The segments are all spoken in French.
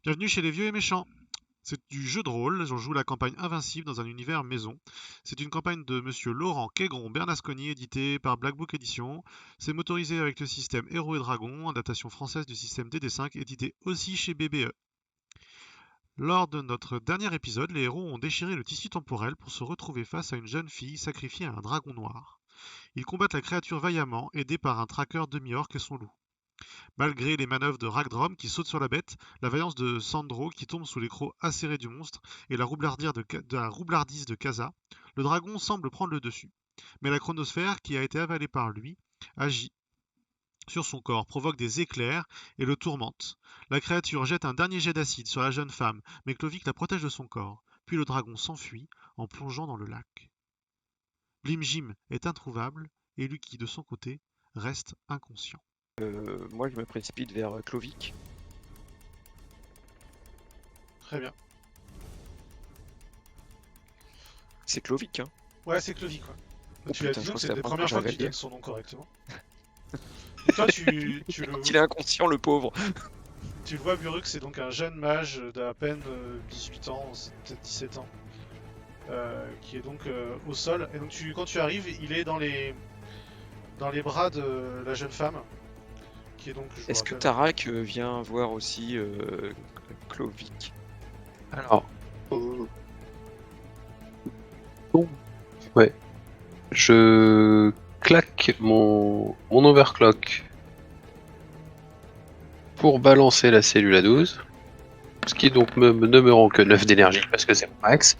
Bienvenue chez les vieux et méchants. C'est du jeu de rôle, on joue la campagne Invincible dans un univers maison. C'est une campagne de monsieur Laurent Quégron Bernasconi, édité par Black Book Edition. C'est motorisé avec le système Héros et Dragons, adaptation française du système DD5, édité aussi chez BBE. Lors de notre dernier épisode, les héros ont déchiré le tissu temporel pour se retrouver face à une jeune fille sacrifiée à un dragon noir. Ils combattent la créature vaillamment, aidés par un tracker demi-orc et son loup. Malgré les manœuvres de Ragdrom qui saute sur la bête, la vaillance de Sandro qui tombe sous les crocs acérés du monstre et la roublardise de Kaza, le dragon semble prendre le dessus. Mais la chronosphère, qui a été avalée par lui, agit sur son corps, provoque des éclairs et le tourmente. La créature jette un dernier jet d'acide sur la jeune femme, mais Clovic la protège de son corps. Puis le dragon s'enfuit en plongeant dans le lac. Blim Jim est introuvable et Lucky, de son côté, reste inconscient. Moi, je me précipite vers Clovic. Très bien. C'est Clovic, hein. Ouais, c'est Clovic, quoi. Oh, Tu l'as putain, dit, je donc crois que c'est c'est la la première fois que tu première donnes son nom correctement. Et toi, tu Il est inconscient, le pauvre. tu le vois, Buruk, c'est donc un jeune mage d'à peine 18 ans, peut-être 17 ans, qui est donc au sol. Et donc quand tu arrives, il est dans les bras de la jeune femme, qui est donc, je vous Est-ce que rappelle, Tarak vient voir aussi Clovic? Alors. Bon. Ouais. Je claque mon overclock pour balancer la cellule à 12. Ce qui donc ne me rend que 9 d'énergie parce que c'est mon max.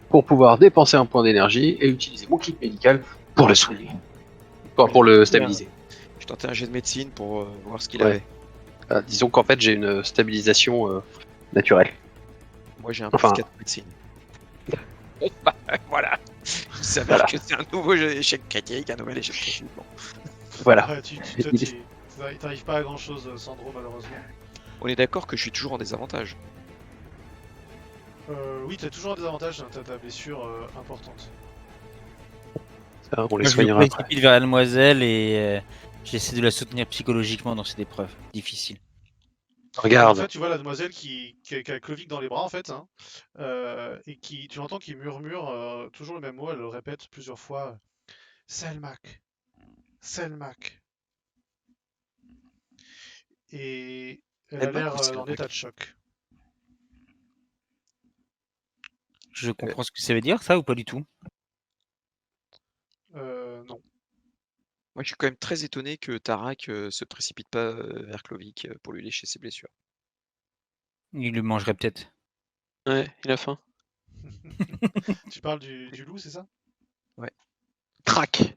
Pour pouvoir dépenser un point d'énergie et utiliser mon kit médical pour le soigner. Pour le stabiliser. Je tentais un jet de médecine pour voir ce qu'il Ouais. avait. Disons qu'en fait j'ai une stabilisation naturelle. Moi, j'ai un Enfin. plus 4 médecine. Bon, bah, voilà. Il s'avère que c'est un nouveau échec critique, un nouvel échec critique. Bon. Voilà. ouais, t'arrives pas à grand chose, Sandro, malheureusement. On est d'accord que je suis toujours en désavantage. Oui, t'as toujours un désavantage, hein, t'as ta blessure importante. Ça, on les Moi, je me soignera après. précipite vers la demoiselle et j'essaie de la soutenir psychologiquement dans cette épreuve difficile. En Regarde. fait, tu vois la demoiselle qui a Clovic dans les bras, en fait, hein, et tu l'entends qui murmure toujours le même mot, elle le répète plusieurs fois. Selmak. Selmak. Et elle a Selmak l'air ou en Selmak? état de choc. Je comprends ce que ça veut dire, ça, ou pas du tout? Non. Moi, je suis quand même très étonné que Tarak se précipite pas vers Clovic pour lui lécher ses blessures. Il le mangerait peut-être. Ouais, il a faim. Tu parles du loup, c'est ça? Trac.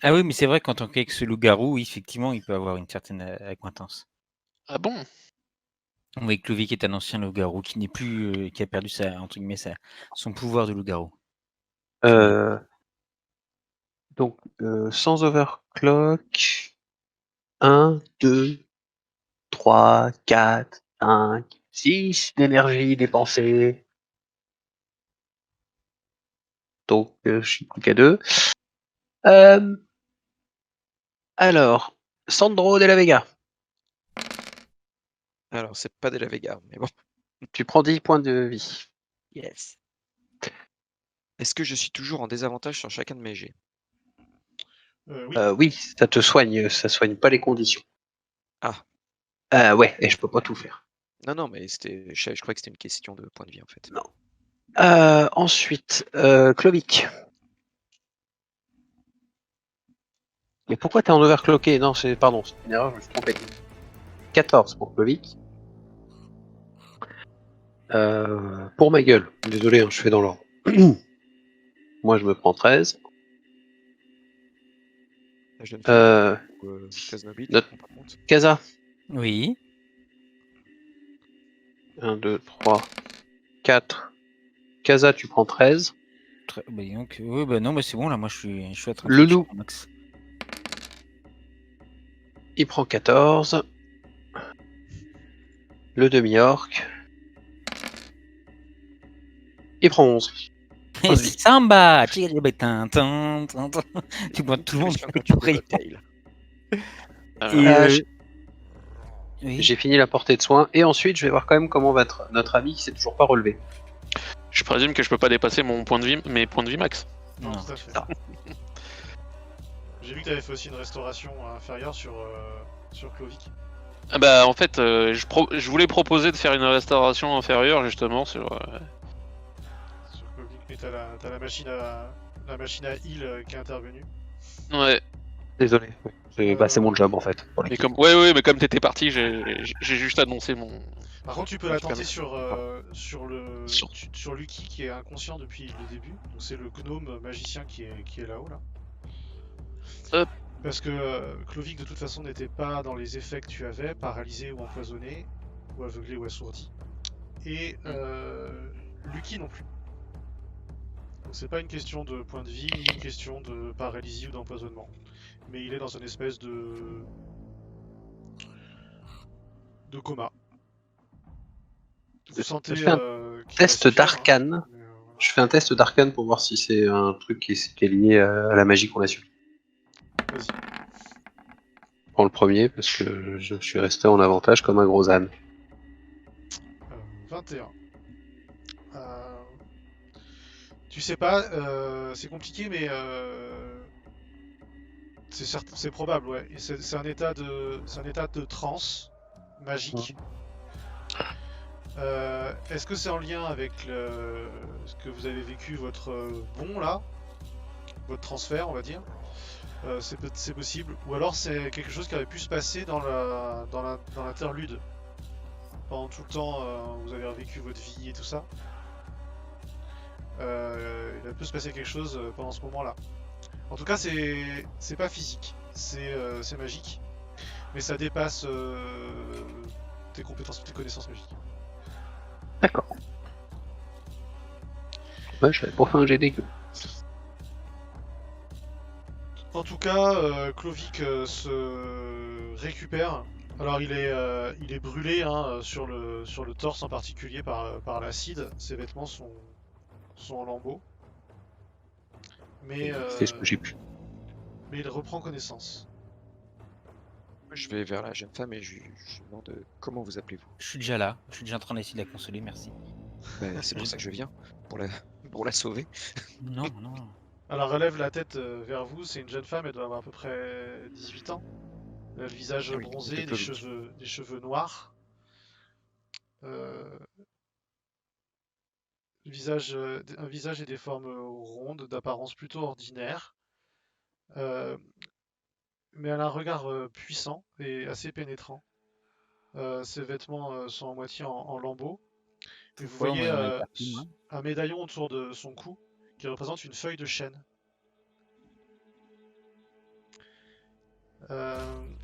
Ah oui, mais c'est vrai qu'en tant qu'ex-loup-garou, oui, effectivement, il peut avoir une certaine acquaintance. Ah bon? Oui, Clovic est un ancien loup-garou qui n'est plus, qui a perdu entre guillemets, son pouvoir de loup-garou. Donc, sans overclock, 1, 2, 3, 4, 5, 6 d'énergie dépensée. Donc, je suis plus qu'à 2. Alors, Sandro de la Vega, Alors, c'est pas de la Vega, mais bon. tu prends 10 points de vie. Yes. Est-ce que je suis toujours en désavantage sur chacun de mes jets? Oui. Oui, ça te soigne, ça soigne pas les conditions. Ah. Ouais, et je peux pas tout faire. Non, mais je croyais que c'était une question de point de vie en fait. Non. Ensuite, Clovic. Mais pourquoi t'es en overclocké? Non, pardon, c'est une erreur, je me suis trompé. 14 pour Clovic. Pour ma gueule, désolé, hein, je fais dans l'ordre. Moi, je me prends 13. La jeune fille Kaznobit, Note- on prend pas compte. Kaza. Oui. 1, 2, 3, 4. Kaza, tu prends 13. Bah, donc, oui, bah non, mais c'est bon, là, moi, je suis à 38, Le loup. je suis au max. Il prend 14. Le demi-orc. Il prend 11. Et Samba! Tu vois tout le monde Plus quand tu rire. cocktail. Et Oui. J'ai fini la portée de soins et ensuite je vais voir quand même comment va être notre ami qui s'est toujours pas relevé. Je présume que je peux pas dépasser mes points de vie max. Non, Non. tout à fait. Non. J'ai vu que t'avais fait aussi une restauration inférieure sur Clovic. Ah bah en fait, je voulais proposer de faire une restauration inférieure justement sur. Sur Clovic, mais t'as la machine à heal qui est intervenue. Ouais. Désolé. C'est mon job en fait. Pour Mais l'équipe. mais comme t'étais parti, j'ai juste annoncé mon. Par contre, tu peux Ouais, la je permets. tenter sur Lucky qui est inconscient depuis le début. Donc c'est le gnome magicien qui est là-haut là. Hop. Parce que Clovic de toute façon n'était pas dans les effets que tu avais, paralysé ou empoisonné, ou aveuglé ou assourdi. Et Lucky non plus. Donc c'est pas une question de point de vie, ni une question de paralysie ou d'empoisonnement. Mais il est dans une espèce de coma. Vous sentez Je fais un qu'il va test suffire, d'arcane. hein, mais, voilà. Je fais un test d'arcane pour voir si c'est un truc qui est lié à la magie qu'on a su. Vas-y. Je prends le premier parce que je suis resté en avantage comme un gros âne. 21. Tu sais pas, c'est compliqué, mais c'est probable, ouais. Et c'est un état de transe magique. Est-ce que c'est en lien avec ce que vous avez vécu, votre bon là, votre transfert, on va dire? C'est possible. Ou alors c'est quelque chose qui aurait pu se passer dans l'interlude. Pendant tout le temps, vous avez vécu votre vie et tout ça. Il peut se passer quelque chose pendant ce moment-là. En tout cas, c'est pas physique, c'est magique, mais ça dépasse tes compétences, tes connaissances magiques. D'accord. Ouais, je vais pour faire un jet dégueu. En tout cas, Clovic se récupère. Alors il est brûlé hein, sur le torse en particulier par l'acide. Ses vêtements sont en lambeaux. Mais C'est ce que j'ai pu. il reprend connaissance. Je vais vers la jeune femme et je lui demande comment vous appelez-vous. Je suis déjà là. Je suis déjà en train d'essayer de la consoler, merci. C'est pour ça que je viens, pour la sauver. Non, non. Elle relève la tête vers vous, c'est une jeune femme, elle doit avoir à peu près 18 ans. Elle a le visage Ah oui, bronzé, c'est Clovic. des cheveux noirs. Un visage et des formes rondes, d'apparence plutôt ordinaire. Mais elle a un regard puissant et assez pénétrant. Ses vêtements sont en moitié en lambeaux. Et vous Ouais, voyez on est parti, moi. un médaillon autour de son cou qui représente une feuille de chêne.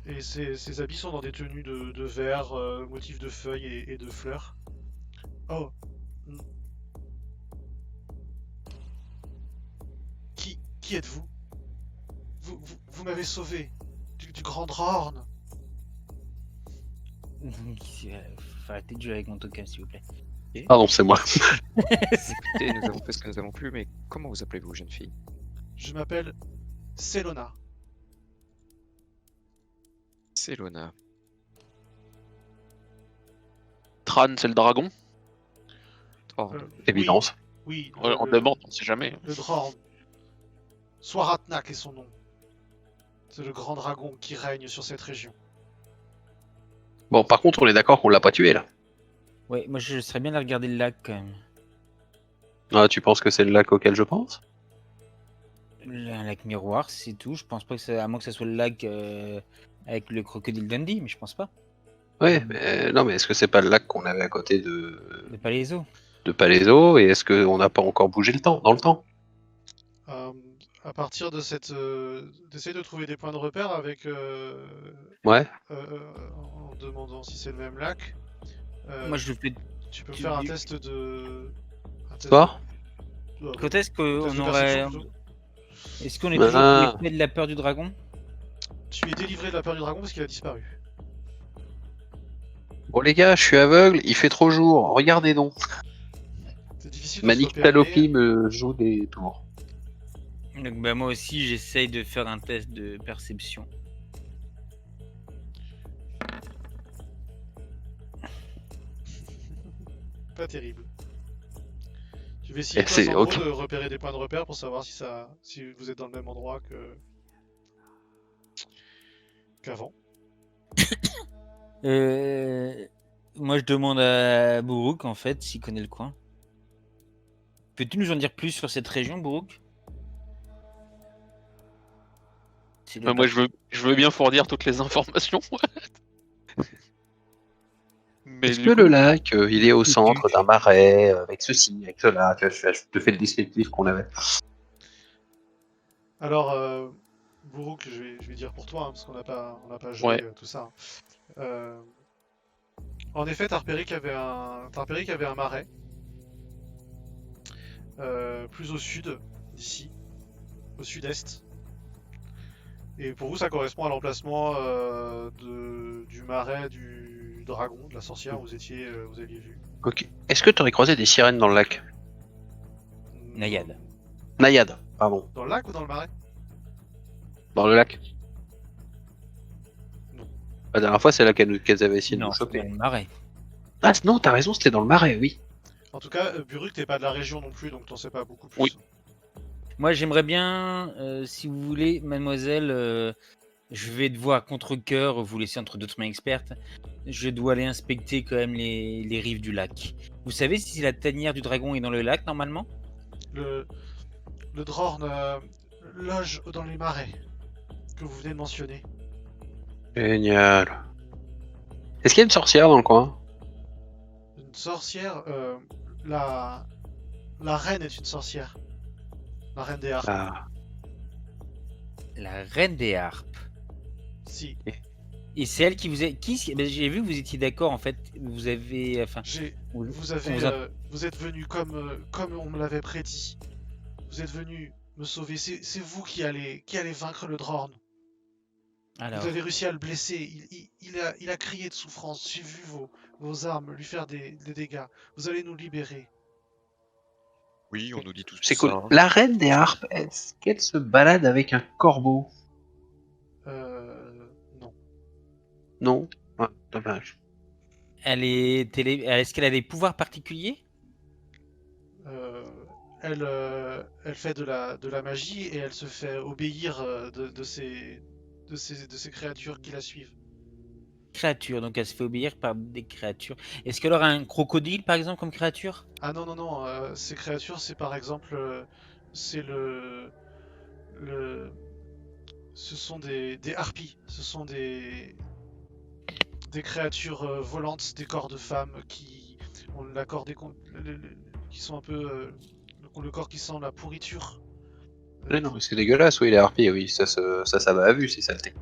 Et ses habits sont dans des tenues de verre, motifs de feuilles et de fleurs. Oh. Qui êtes-vous? Vous m'avez sauvé du grand Drorn. Faut arrêter de jouer avec mon token, s'il vous plaît. Pardon, c'est moi. Écoutez, nous avons fait ce que nous avons pu, mais comment vous appelez-vous, jeune fille? Je m'appelle Selona. Selona. Tran, c'est le dragon. Oh, Évidence. Oui, On demande, on sait jamais. le Drorn. Swaratnak est son nom. C'est le grand dragon qui règne sur cette région. Bon, par contre, on est d'accord qu'on l'a pas tué là. Ouais, moi je serais bien de regarder le lac quand même. Ah, tu penses que c'est le lac auquel je pense? Un lac miroir, c'est tout. Je pense pas que ça, à moins que ça soit le lac avec le crocodile Dundee, mais je pense pas. Ouais, mais non, mais est-ce que c'est pas le lac qu'on avait à côté de Palaiso. Palaiso? Et est-ce qu'on n'a pas encore bougé dans le temps? À partir de cette... d'essayer de trouver des points de repère avec... Ouais. en demandant si c'est le même lac. Moi je le fais. Tu peux faire un test de... Toi? Quand est-ce qu'on test de aurait. perception, plutôt. Est-ce qu'on est toujours Ah. délivré de la peur du dragon? Tu es délivré de la peur du dragon parce qu'il a disparu. Bon les gars, je suis aveugle, il fait trop jour, regardez donc. C'est difficile de Ma se nyctalopie repérer. me joue des tours. Donc bah moi aussi j'essaye de faire un test de perception. Pas terrible. Tu vas essayer Et toi, c'est Sandro, ok. de repérer des points de repère pour savoir si vous êtes dans le même endroit qu'avant. Moi, je demande à Bourouk, en fait, s'il connaît le coin. Peux-tu nous en dire plus sur cette région, Bourouk? S'il est Moi, pas- je veux bien fournir toutes les informations. Mais Est-ce du que le coup, lac, il est au peux-tu- centre d'un marais, avec ceci, avec cela? Tu vois, je te fais le descriptif qu'on avait. Alors, Bourouk, je vais dire pour toi, hein, parce qu'on n'a pas joué ouais. tout ça. Hein. En effet, t'as repéré qu'il y avait un marais plus au sud d'ici, au sud-est. Et pour vous, ça correspond à l'emplacement du marais du dragon, de la sorcière, où vous aviez vu. Ok. Est-ce que tu aurais croisé des sirènes dans le lac? Naïade. Naïade, pardon. Dans le lac ou dans le marais? Dans le lac. Non. La dernière fois, c'est là qu'elles avaient essayé de Non, nous c'est choper. dans le marais. Ah non, t'as raison, c'était dans le marais, oui. En tout cas, Buruk, t'es pas de la région non plus, donc t'en sais pas beaucoup plus. Oui. Moi, j'aimerais bien, si vous voulez, mademoiselle, je vais devoir contre-cœur vous laisser entre d'autres mains expertes. Je dois aller inspecter quand même les rives du lac. Vous savez si la tanière du dragon est dans le lac normalement? Le Drorn loge dans les marais que vous venez de mentionner. Génial. Est-ce qu'il y a une sorcière dans le coin? Une sorcière, la reine est une sorcière. La reine des harpes. Ah. La reine des harpes. Si, Et c'est elle qui vous est. Ben, j'ai vu que vous étiez d'accord en fait. Vous avez. Enfin. vous êtes venu comme on me l'avait prédit. Vous êtes venu me sauver. C'est vous qui allez vaincre le Drorn. Alors. Vous avez réussi à le blesser. Il a crié de souffrance. J'ai vu vos armes lui faire des dégâts. Vous allez nous libérer. Oui, on nous dit tout C'est ça. cool. Hein. La reine des harpes, est-ce qu'elle se balade avec un corbeau? Non. Non? Ah, dommage. Est-ce qu'elle a des pouvoirs particuliers? Elle fait de la magie et elle se fait obéir de ces créatures qui la suivent. Créatures, donc elle se fait obéir par des créatures. Est-ce qu'elle aura un crocodile par exemple comme créature? Ah non, non, non, ces créatures, c'est par exemple, c'est ce sont des harpies, ce sont des créatures volantes, des corps de femmes qui ont la corps qui sont un peu, le corps qui sent la pourriture. Mais non, c'est dégueulasse, oui, les harpies, oui, ça va à vue, c'est saleté.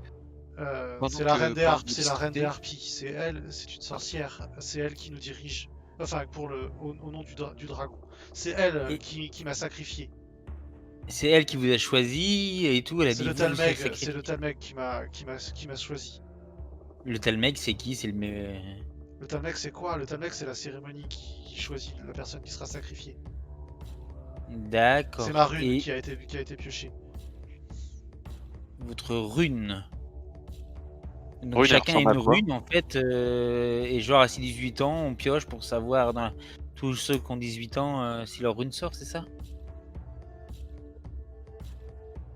Pendant C'est la que- reine des pendant harpes, que c'est vous la reine des discutez- harpies, c'est elle, c'est une sorcière, c'est elle qui nous dirige. Enfin, au nom du dragon. C'est elle Et- qui m'a sacrifié. C'est elle qui vous a choisi et tout. Elle a C'est dit le vous nous serez Talmeg, sacrifiés. c'est le Talmeg qui m'a choisi. Le Talmeg, c'est qui? C'est le. Le Talmeg, c'est quoi? Le Talmeg, c'est la cérémonie qui choisit la personne qui sera sacrifiée. D'accord. C'est ma rune Et qui a été piochée. votre rune. Donc Rune, elle chacun a ressemble à une quoi? rune en fait. Et genre à ses 18 ans, on pioche pour savoir dans tous ceux qui ont 18 ans si leur rune sort, c'est ça?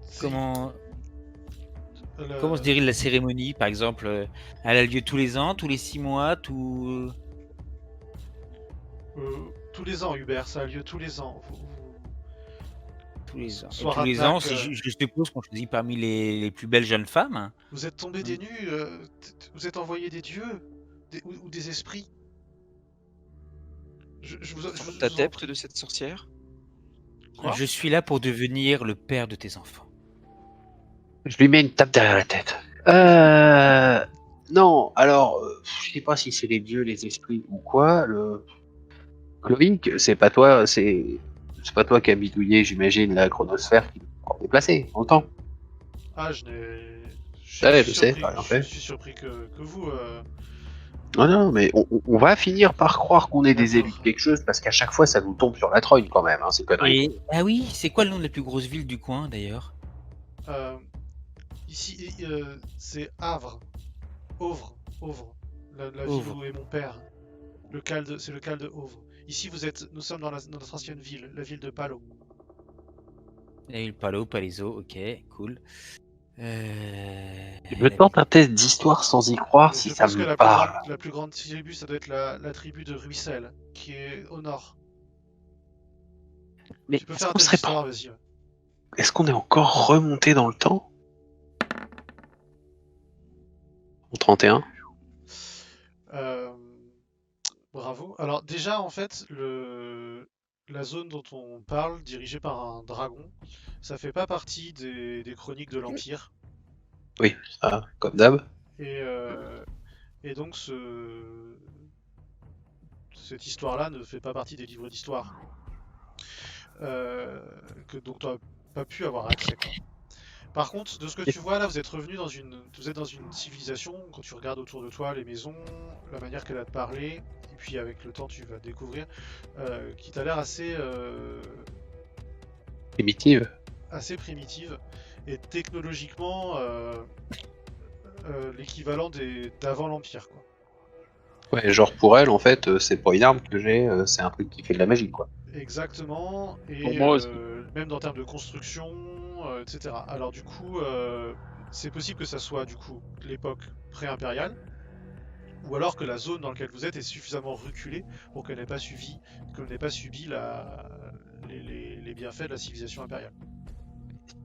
Si, Comment le- comment se déroule la cérémonie par exemple? Elle a lieu tous les ans, tous les 6 mois, tous les ans, Hubert, ça a lieu tous les ans. tous les ans. Et Soir tous les attaque, ans, je suppose qu'on choisit parmi les plus belles jeunes femmes. vous êtes tombés des nues, vous êtes envoyés des dieux ou des esprits. Je vous en Adepte prie. de cette sorcière? Quoi? Je suis là pour devenir le père de tes enfants. Je lui mets une tape derrière la tête. Non, alors, je sais pas si c'est les dieux, les esprits ou quoi. Clovic, c'est pas toi qui a bidouillé, j'imagine, la chronosphère qui est déplacée en temps. Ah, je Ouais, suis je sais, surpris, t'as rien fait. je suis surpris que vous. Non, non, mais on va finir par croire qu'on est des élus de quelque chose parce qu'à chaque fois ça nous tombe sur la trogne quand même, hein, ces conneries. Ah oui, c'est quoi le nom de la plus grosse ville du coin d'ailleurs? Ici, c'est Havre. Ovre. La ville Ovre. où est mon père. C'est le Cal de Hove. Ici, nous sommes dans notre ancienne ville, la ville de Palo. Et le Palo, Palaiso, ok, cool. Je me tente un test d'histoire sans y croire si Je ça pense que me parle. la plus grande tribu, ça doit être la tribu de Ruissel, qui est au nord. Mais Tu peux est-ce faire un qu'on test serait d'histoire, pas... vas-y. Ouais. Est-ce qu'on est encore remonté dans le temps? En 31? Euh, Bravo. Alors déjà, en fait, la zone dont on parle, dirigée par un dragon, ça fait pas partie des chroniques de l'Empire. Oui, ça, comme d'hab. Et, et donc, cette histoire-là ne fait pas partie des livres d'histoire. Donc tu n'as pas pu avoir accès, quoi. Par contre, de ce que tu vois là, vous êtes dans une civilisation. Quand tu regardes autour de toi les maisons, la manière qu'elle a de parler, et puis avec le temps tu vas découvrir, qui t'a l'air Primitive. assez primitive et technologiquement l'équivalent d'avant l'Empire, quoi. Ouais, genre pour elle, en fait, c'est pas une arme que j'ai, c'est un truc qui fait de la magie, quoi. Exactement, Pour et moi aussi. même en termes de construction, etc. Alors du coup, c'est possible que ça soit du coup l'époque pré-impériale, ou alors que la zone dans laquelle vous êtes est suffisamment reculée pour qu'elle n'ait pas subi les bienfaits de la civilisation impériale.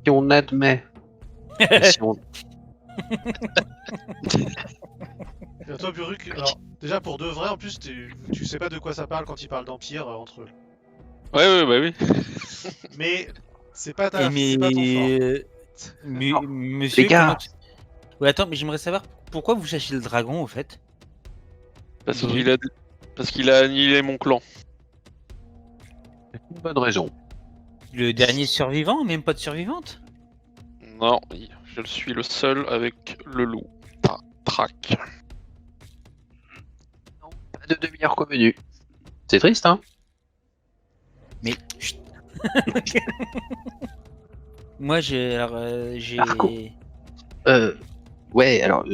Si on admet, et si on... Et toi, Buruk, alors déjà pour de vrai, en plus, tu sais pas de quoi ça parle quand ils parlent d'empire entre eux. Ouais, bah oui. Mais c'est pas mais ton fort. monsieur, Les gars. comment tu... Ouais, attends, mais j'aimerais savoir pourquoi vous cherchez le dragon au fait. Parce Oui. qu'il a annihilé mon clan. Une bonne raison. Le dernier survivant, même pas de survivante. Non, je suis le seul avec le loup. Trac. Pas de demi-heure convenue. C'est triste, hein? Mais chut. Moi, j'ai Arco. Ouais, alors,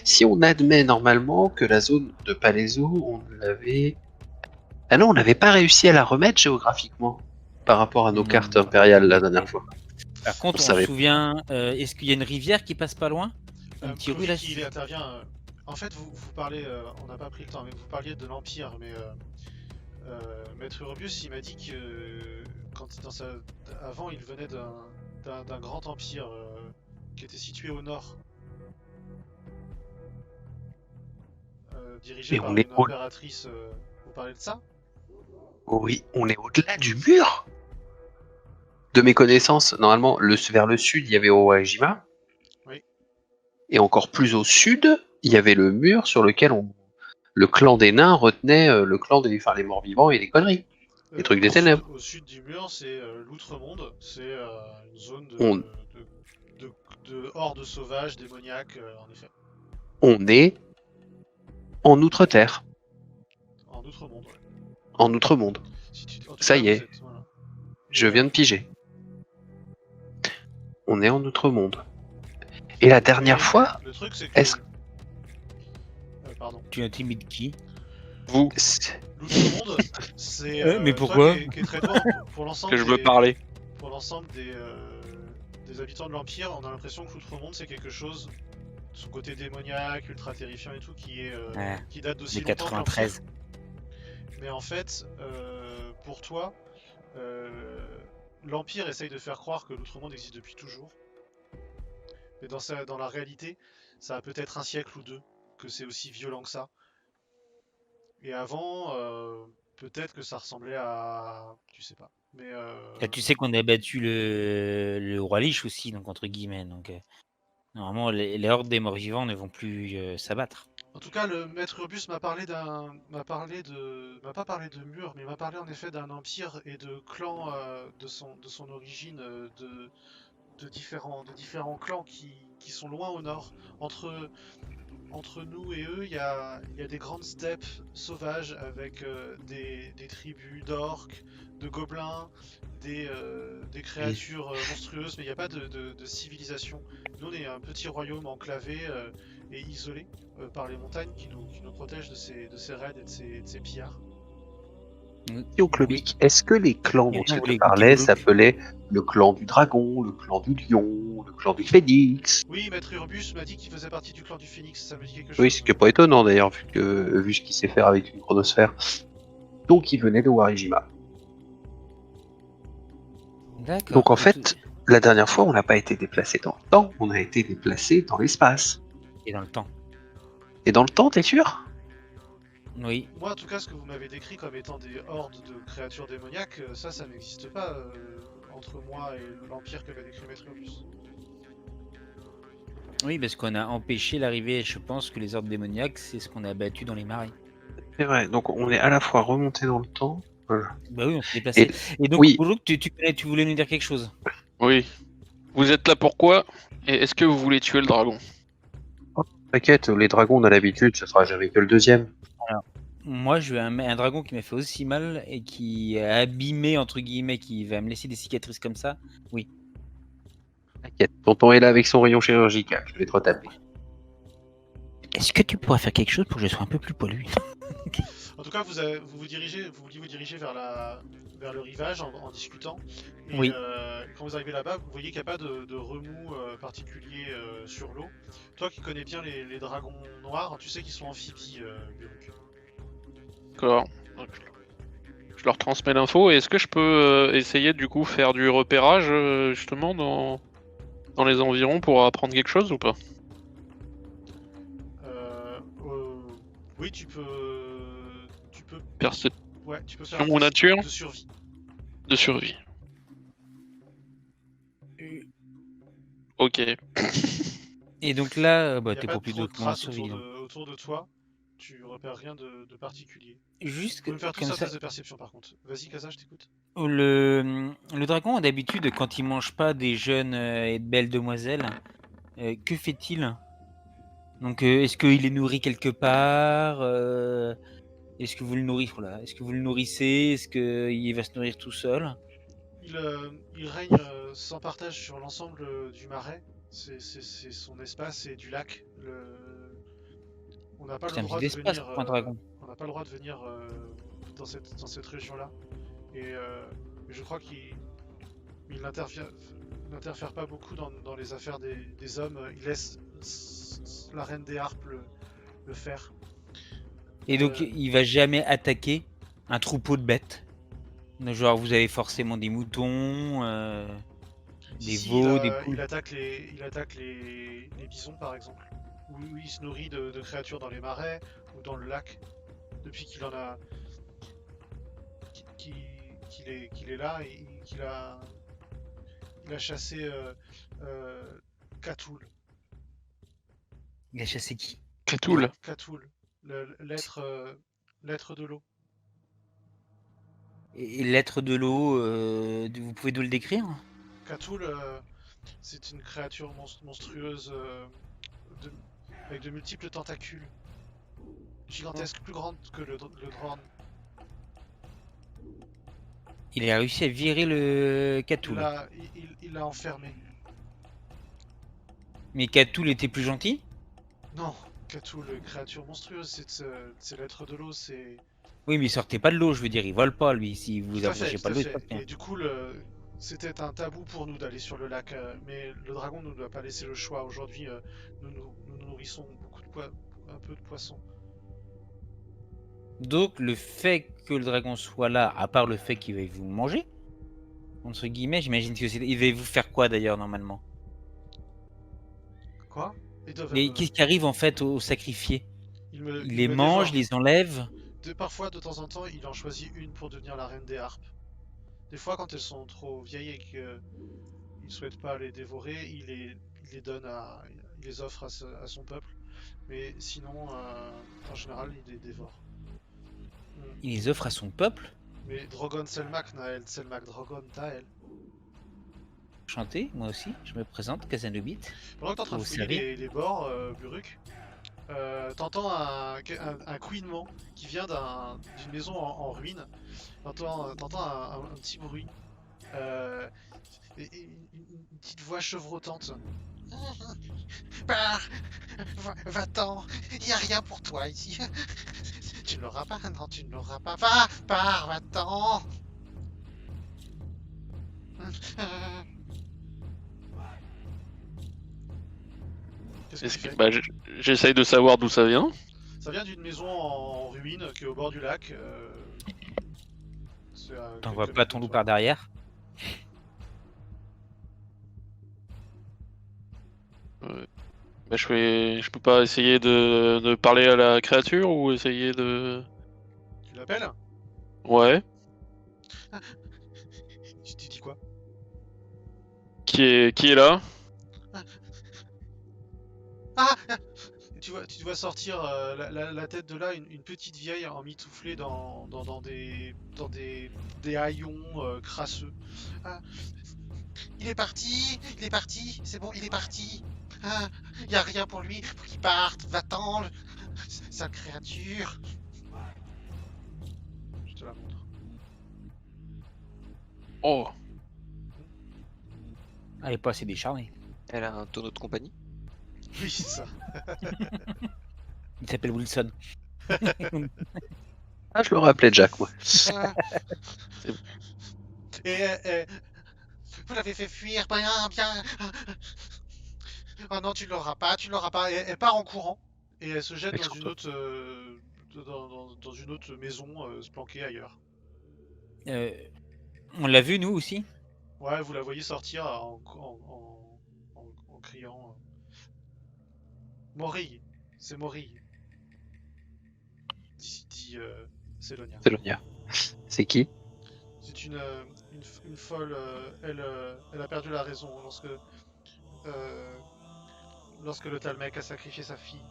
si on admet normalement que la zone de Palaiso, on l'avait... Ah non, on n'avait pas réussi à la remettre géographiquement par rapport à nos cartes impériales la dernière fois. Par contre, On on savait. se souvient. Est-ce qu'il y a une rivière qui passe pas loin? Un petit rue là. Clovis, il intervient. En fait, vous parlez, on n'a pas pris le temps, mais vous parliez de l'Empire, mais Maître Rubius, il m'a dit que avant, il venait d'un grand empire qui était situé au nord, dirigé Mais par on est une impératrice. Vous parlez de ça? Oui, on est au-delà du mur. De mes connaissances, normalement, vers le sud, il y avait Owajima. Oui. Et encore plus au sud, il y avait le mur sur lequel le clan des nains retenait le clan des morts-vivants et les conneries. Les trucs des ténèbres. Au sud du mur, c'est l'Outre-Monde. C'est une zone On- de hordes sauvages, démoniaques, en effet. On est en Outre-Terre, En Outre-Monde, ouais. en Outre-monde. En tout Ça cas, y est. vous êtes, voilà. Je viens de piger. On est en Outre-monde. Et la dernière Mais fois, le truc, c'est que. est-ce- Pardon. Tu intimides qui? Vous, L'Outre-Monde, c'est. Mais toi pourquoi qui est très loin pour l'ensemble que je veux parler. pour l'ensemble des habitants de l'Empire, on a l'impression que l'Outre-Monde, c'est quelque chose. Son côté démoniaque, ultra terrifiant et tout, qui date d'aussi De longtemps que l'Empire. 93. Mais en fait, pour toi, l'Empire essaye de faire croire que l'Outre-Monde existe depuis toujours. Mais dans la réalité, ça a peut-être un siècle ou deux que c'est aussi violent que ça. Et avant, peut-être que ça ressemblait à... Tu sais pas. Mais Là, tu sais qu'on a battu le roi Lich aussi, donc entre guillemets. Donc normalement, les hordes des morts vivants ne vont plus s'abattre. en tout cas, le maître Urbus m'a parlé m'a pas parlé de mur, mais il m'a parlé en effet d'un empire et de clans de son origine, de différents clans qui sont loin au nord. Entre nous et eux, il y a des grandes steppes sauvages avec des tribus d'orques, de gobelins, des créatures monstrueuses, mais il n'y a pas de civilisation. Nous, on est un petit royaume enclavé et isolé par les montagnes qui nous protègent de ces raids et de ces pillards. Question Clomic, est-ce que les clans Et dont on tu voulait te parlais goûter au loup. s'appelaient le clan du dragon, le clan du lion, le clan du phénix? Oui, Maître Urbus m'a dit qu'il faisait partie du clan du Phénix, ça me dit quelque chose. Oui, ce qui n'est pas étonnant d'ailleurs, vu ce qu'il sait faire avec une chronosphère. Donc il venait de Warijima. D'accord. Donc en fait, la dernière fois, on n'a pas été déplacé dans le temps, on a été déplacé dans l'espace. Et dans le temps. Et dans le temps, t'es sûr? Oui. Moi, en tout cas, ce que vous m'avez décrit comme étant des hordes de créatures démoniaques, ça n'existe pas entre moi et l'Empire que m'a décrit Maître Urbus. Oui, parce qu'on a empêché l'arrivée, je pense que les ordres démoniaques, c'est ce qu'on a battu dans les marais. C'est vrai, donc on est à la fois remonté dans le temps. Voilà. Bah oui, on s'est déplacé. Et donc, oui. Boulou, tu voulais nous dire quelque chose? Oui. Vous êtes là pourquoi? Et est-ce que vous voulez tuer le dragon? T'inquiète, les dragons, on a l'habitude, ce sera jamais que le deuxième. Moi, je veux un dragon qui m'a fait aussi mal et qui a abîmé, entre guillemets, qui va me laisser des cicatrices comme ça. Oui. T'inquiète, tonton est là avec son rayon chirurgical, je vais te retaper. Est-ce que tu pourrais faire quelque chose pour que je sois un peu plus poilu? En tout cas, vous vouliez vous diriger vers le rivage en discutant. Et, Oui. quand vous arrivez là-bas, vous voyez qu'il n'y a pas de remous particulier sur l'eau. Toi qui connais bien les dragons noirs, tu sais qu'ils sont amphibies, Buruk. D'accord. Donc, je leur transmets l'info. Et est-ce que je peux essayer du coup faire du repérage justement dans les environs pour apprendre quelque chose ou pas? Oui, tu peux Perception faire ou nature de survie. de survie. Ok. Et donc là, Il y a t'es pas pas de plus trop de d'autre que moi traces survie. autour de toi. Tu repères rien de particulier. Juste Tu peux me faire tout comme ça ça, test de perception par contre. Vas-y, Kaza, je t'écoute. le dragon, d'habitude, quand il mange pas des jeunes et de belles demoiselles, que fait-il? Donc, est-ce qu'il est nourri quelque part? Est-ce que vous le nourrissez? Voilà. Est-ce que vous le nourrissez? Est-ce qu'il va se nourrir tout seul? Il règne sans partage sur l'ensemble du marais. C'est son espace et du lac. On n'a pas C'est le un droit petit de espace venir. pour un dragon. On n'a pas le droit de venir dans cette région-là. Et je crois qu'il n'interfère pas beaucoup dans les affaires des hommes. Il laisse la reine des harpes le faire. Et donc, il va jamais attaquer un troupeau de bêtes. Genre, vous avez forcément des moutons, des Si, veaux, des poules. il attaque les bisons par exemple. Ou il se nourrit de créatures dans les marais ou dans le lac. Depuis qu'il en a. Qu'il est là et qu'il a. Il a chassé Katoul. Il a chassé qui? Katoul. Katoul, l'être de l'eau. Et l'être de l'eau, vous pouvez nous le décrire? Katoul, c'est une créature monstrueuse avec de multiples tentacules. Gigantesque, plus grande que le Drorn. Il a réussi à virer le Katoul. Il l'a enfermé. Mais Katoul était plus gentil? Non, Katoul, créature monstrueuse, c'est l'être de l'eau, c'est... Oui, mais il sortait pas de l'eau, je veux dire, il vole pas lui, si vous Tout à fait, approchez tout pas à de l'eau, il fait. se passe rien. Et du coup, c'était un tabou pour nous d'aller sur le lac, mais le dragon ne nous doit pas laisser le choix. Aujourd'hui, nous nourrissons un peu de poissons. Donc le fait que le dragon soit là, à part le fait qu'il va vous manger, entre guillemets, j'imagine que il va vous faire quoi d'ailleurs normalement? Quoi? Mais qu'est-ce qui arrive en fait aux sacrifiés? Il les me mange, dévore. il les enlève? Parfois, de temps en temps, il en choisit une pour devenir la reine des harpes. Des fois, quand elles sont trop vieilles et qu'il ne souhaite pas les dévorer, il les donne il les offre à son peuple. Mais sinon, en général, il les dévore. Il les offre à son peuple? Mais Drogon Selmak Nael, Selmak Drogon Tael. Chanté, moi aussi, je me présente, Kazanobit. Pendant que t'es en train de Vous fouiller savez. les bords, Buruk, t'entends un couinement qui vient d'une maison en ruine. T'entends un petit bruit. Une petite voix chevrotante. Pars, va-t'en, il n'y a rien pour toi ici. Tu ne l'auras pas, non, tu ne l'auras pas. Pars, va-t'en. Qu'est-ce que tu fais? Bah, j'essaye de savoir d'où ça vient. Ça vient d'une maison en ruine qui est au bord du lac. T'envoies pas ton loup par derrière. Bah, je peux pas essayer de parler à la créature ou essayer de... Tu l'appelles? Ouais. Tu dis quoi? Qui est là? Ah! Tu vois sortir la tête de là, une petite vieille emmitouflée dans des haillons crasseux. Ah, il est parti, c'est bon, il est parti. Ah, y a rien pour lui, faut qu'il parte, va-t'en, sale créature. Je te la montre. Oh. Elle est pas assez décharnée. Elle a un tonneau de compagnie. Oui, c'est ça. Il s'appelle Wilson. Ah, je le rappelais Jack, moi. Ah. Et vous l'avez fait fuir, bien. Oh non, tu l'auras pas. Elle part en courant et elle se jette dans une autre, dans une autre maison se planquer ailleurs. On l'a vu nous aussi. Ouais, vous la voyez sortir en criant. Morille, c'est Morille. Dit Sélonia. Sélonia. C'est qui? C'est une folle. Elle a perdu la raison lorsque le Talmec a sacrifié sa fille.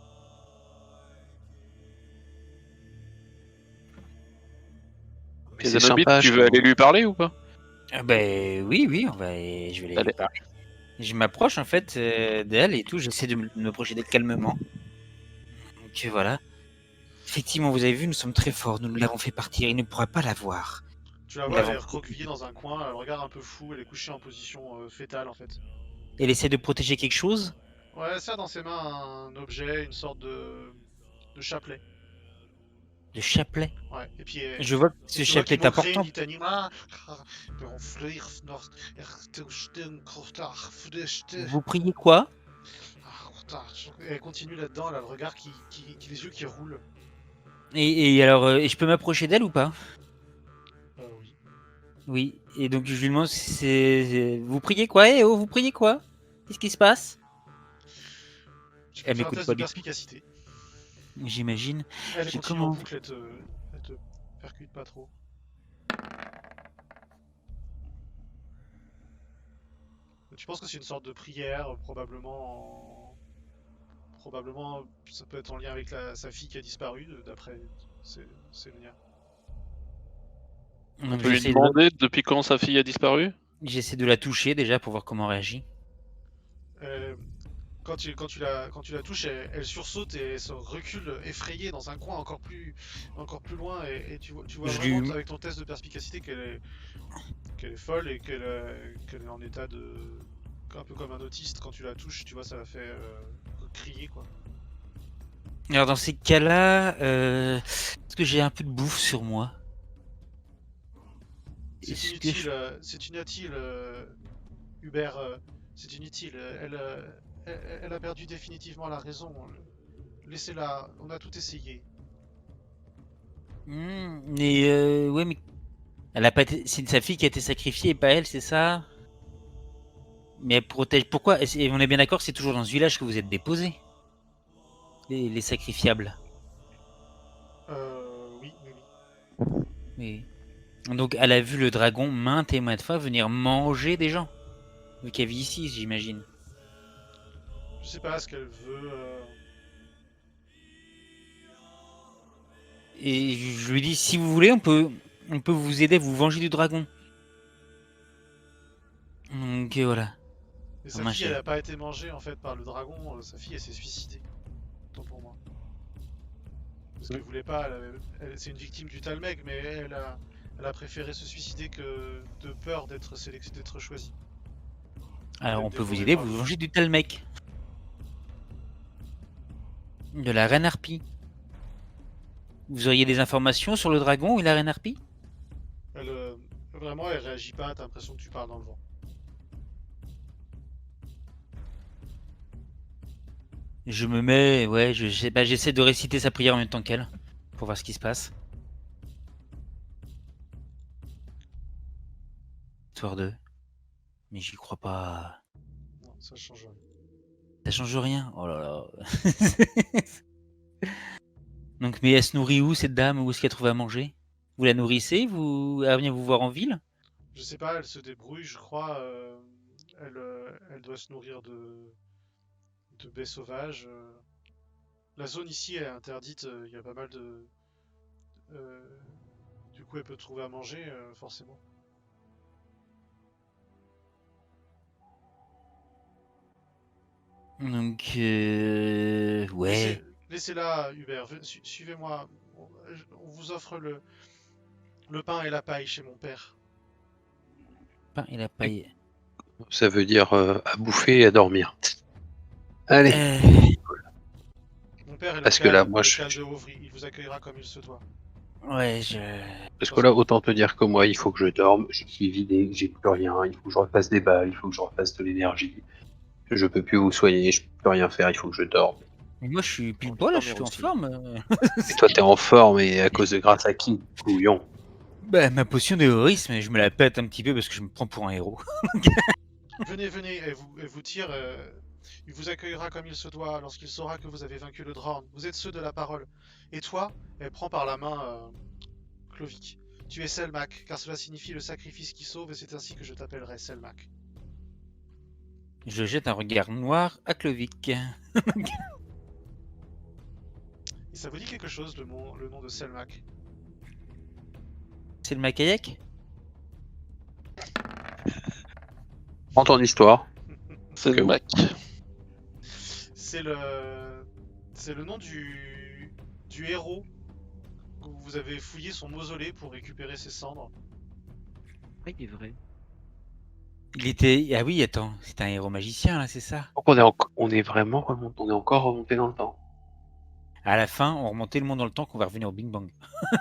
Mais Et c'est Zenobite, sympa, tu je veux aller lui parler ou pas? Ben oui, je vais aller Allez. lui parler. Je m'approche en fait d'elle et tout, j'essaie de me projeter calmement. Donc voilà. Effectivement, vous avez vu, nous sommes très forts, nous l'avons fait partir, il ne pourra pas la voir. Tu la vois, elle est recroquevillée dans un coin, elle regarde un peu fou, elle est couchée en position fétale en fait. Elle essaie de protéger quelque chose. Ouais, elle serre dans ses mains un objet, une sorte de chapelet. De chapelet. Ouais, et puis Je vois que ce chapelet est important. Vous priez quoi? Et elle continue là-dedans, elle a le regard les yeux qui roulent. Et alors, et je peux m'approcher d'elle ou pas? Oui. Oui, et donc je lui demande vous priez quoi? Eh oh, vous priez quoi? Qu'est-ce qui se passe? Tu Elle peux faire un m'écoute test pas de du tout. perspicacité. J'imagine. Elle J'ai continue en comment- boucle, elle te percute pas trop. Tu penses que c'est une sorte de prière, probablement ça peut être en lien avec sa fille qui a disparu, d'après Sélonia. On Donc peut lui demander depuis quand sa fille a disparu? j'essaie de la toucher déjà pour voir comment elle réagit. Quand tu la touches, elle sursaute et elle se recule effrayée dans un coin encore plus loin et tu vois Je vraiment lui- avec ton test de perspicacité qu'elle est folle et qu'elle est en état de... un peu comme un autiste. Quand tu la touches, tu vois, ça la fait crier quoi. Alors dans ces cas-là, est-ce que j'ai un peu de bouffe sur moi? C'est Est-ce que inutile, c'est inutile, Hubert, c'est inutile. Elle a perdu définitivement la raison. Laissez-la, on a tout essayé. Mais ouais, mais elle a pas été... c'est sa fille qui a été sacrifiée et pas elle, c'est ça? Mais elle protège. Pourquoi? Et on est bien d'accord, c'est toujours dans ce village que vous êtes déposés, les sacrifiables. Oui. Oui. Donc elle a vu le dragon maintes et maintes fois venir manger des gens. Vu qu'elle vit ici, j'imagine. Je sais pas ce qu'elle veut. Et je lui dis, si vous voulez, on peut vous aider à vous venger du dragon. Donc voilà. Et sa Ma fille, elle chère. a pas été mangée en fait par le dragon. Sa fille, elle s'est suicidée. Autant pour moi. Parce qu'elle voulait pas. C'est une victime du Talmec, mais elle Elle a préféré se suicider que de peur d'être d'être choisie. Alors, on Des peut vous mauvais aider, dragons. vous vengez du tel mec. De la reine harpie. Vous auriez des informations sur le dragon et la reine harpie? Elle, vraiment, elle réagit pas, t'as l'impression que tu parles dans le vent. Je me mets, ouais, je sais pas, j'essaie de réciter sa prière en même temps qu'elle, pour voir ce qui se passe. Histoire de... Mais j'y crois pas. Non, ça change rien. Ça change rien. Oh là là. Donc, mais elle se nourrit où, cette dame? Où est-ce qu'elle trouve à manger? Vous la nourrissez? Elle vient vous voir en ville? Je sais pas, elle se débrouille, je crois. Elle doit se nourrir de baies sauvages. La zone ici est interdite, il y a pas mal de... du coup, elle peut trouver à manger, forcément. Donc, ouais. Laissez-la, Hubert, suivez-moi. On vous offre le pain et la paille chez mon père. Pain et la paille. Ça veut dire à bouffer et à dormir. Allez, Mon père est Parce que là, moi, le je- calme de Hauvry, il vous accueillera comme il se doit. ouais, parce que là, autant te dire que moi, il faut que je dorme, je suis vidé, j'ai plus rien, il faut que je refasse des balles, il faut que je refasse de l'énergie. Je peux plus vous soigner, je peux plus rien faire, il faut que je dorme. Mais moi, je suis pile On poil, là, peut je suis en dormir aussi. forme. Et toi, t'es en forme, et à cause de grâce à qui, couillon? Bah, ma potion d'héroïsme, je me la pète un petit peu parce que je me prends pour un héros. Venez, elle vous tire. Il vous accueillera comme il se doit lorsqu'il saura que vous avez vaincu le Drorn. Vous êtes ceux de la parole. Et toi, elle prend par la main Clovic. Tu es Selmac, car cela signifie le sacrifice qui sauve, et c'est ainsi que je t'appellerai Selmac. Je jette un regard noir à Clovic. Et ça vous dit quelque chose, le nom de Selmac? C'est le Macayac? Prends ton histoire. C'est Que le oui. Mac. C'est le nom du héros. Vous avez fouillé son mausolée pour récupérer ses cendres. Oui, il est vrai. Il était... Ah oui, attends, c'est un héros magicien, là, c'est ça? Donc on est vraiment remonté, on est encore remonté dans le temps. À la fin, on remontait le monde dans le temps qu'on va revenir au Big Bang.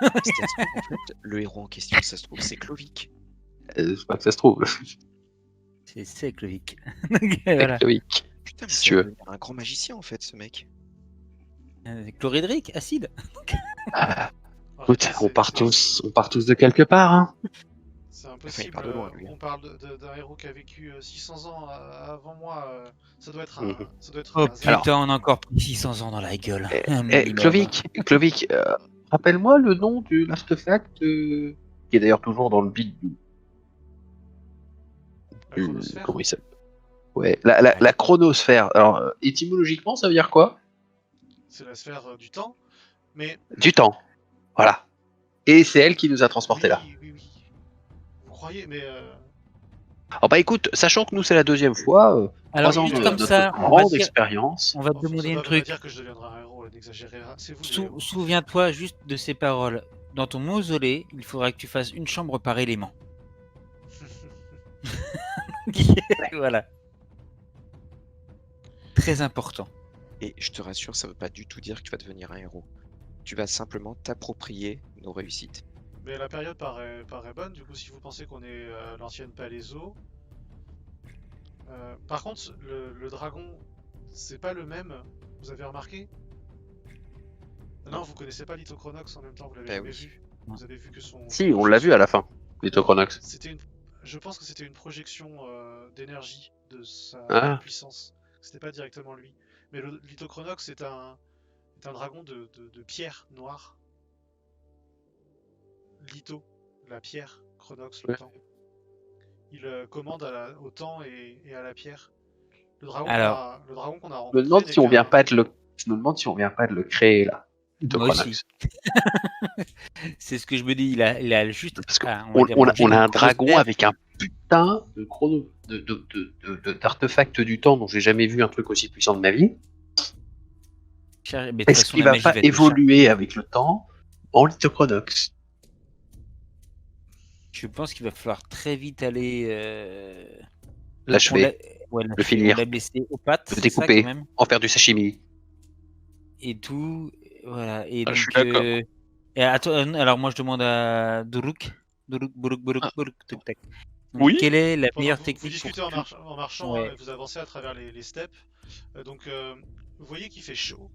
C'est-à-dire qu'en fait, le héros en question, ça se trouve, c'est Clovic. C'est pas que ça se trouve. C'est Clovic. Voilà. Clovic. Putain, mais Si ça tu va veux. devenir un grand magicien en fait, ce mec. Chloridric, acide. Ah, Alors, écoute, c'est- on part tous de quelque part, hein. C'est Enfin, il impossible. part de loin, lui. On parle d'un héros qui a vécu 600 ans avant moi. Ça doit être Mhm. ça doit être Oh un hasard. putain, on a encore pris 600 ans dans la gueule. Un Eh, minimum. Clovic, rappelle-moi le nom de l'artefact qui est d'ailleurs toujours dans le bid. La chronosphère. Comment il s'appelle? Ouais, la chronosphère. Alors, étymologiquement, ça veut dire quoi? C'est la sphère du temps. Mais Du temps. Voilà. Et c'est elle qui nous a transportés là. oui. Vous croyez, mais Alors bah écoute, sachant que nous c'est la deuxième fois, Alors, 3 ans juste de comme notre ça, on va grande dire- expérience. On va te demander ça un va truc. dire que je deviendrai un héros, n'exagérez pas. C'est vous le héros. Souviens-toi juste de ces paroles. Dans ton mausolée, il faudra que tu fasses une chambre par élément. Voilà. Très important. Et je te rassure, ça veut pas du tout dire que tu vas devenir un héros. Tu vas simplement t'approprier nos réussites. Mais la période paraît bonne, du coup, si vous pensez qu'on est à l'ancienne Palaiso. Par contre, le dragon, c'est pas le même, vous avez remarqué? Non, vous connaissez pas Lithochronox en même temps, vous l'avez Bah jamais oui. vu. Non. Vous avez vu que son... Si, on l'a vu à la fin, Lithochronox. Je pense que c'était une projection d'énergie de sa Ah. puissance. C'était pas directement lui. Mais le Lithochronox est un dragon de pierre noire. Litho, la pierre, Chronox, le Ouais. temps. Il commande au temps et à la pierre. Le dragon Alors, qu'on a Je rencontré. me demande n'est si on vient qu'un- pas de le créer là. Moi Lithochronox. aussi. C'est ce que je me dis. Il a juste. Parce qu'on va dire, mangé on a une un dragon chronosphère. avec un putain de chrono d'artefact du temps dont j'ai jamais vu un truc aussi puissant de ma vie. Mais de toute Est-ce façon, qu'il la va magie pas te évoluer avec le temps en Lithochronox? Je pense qu'il va falloir très vite aller. L'achever, Ouais, le finir, on l'a blessé aux pattes, le c'est ça quand découper, même. en faire du sashimi. Et tout. Voilà. Et Ah, je donc. suis d'accord. Et alors moi je demande à Duruk. Duruk, Ah. tac, tac. Oui. Quelle est la Pendant meilleure que vous technique discutez pour en marchant, Ouais. hein, et vous avancez à travers les steppes. Vous voyez qu'il fait chaud.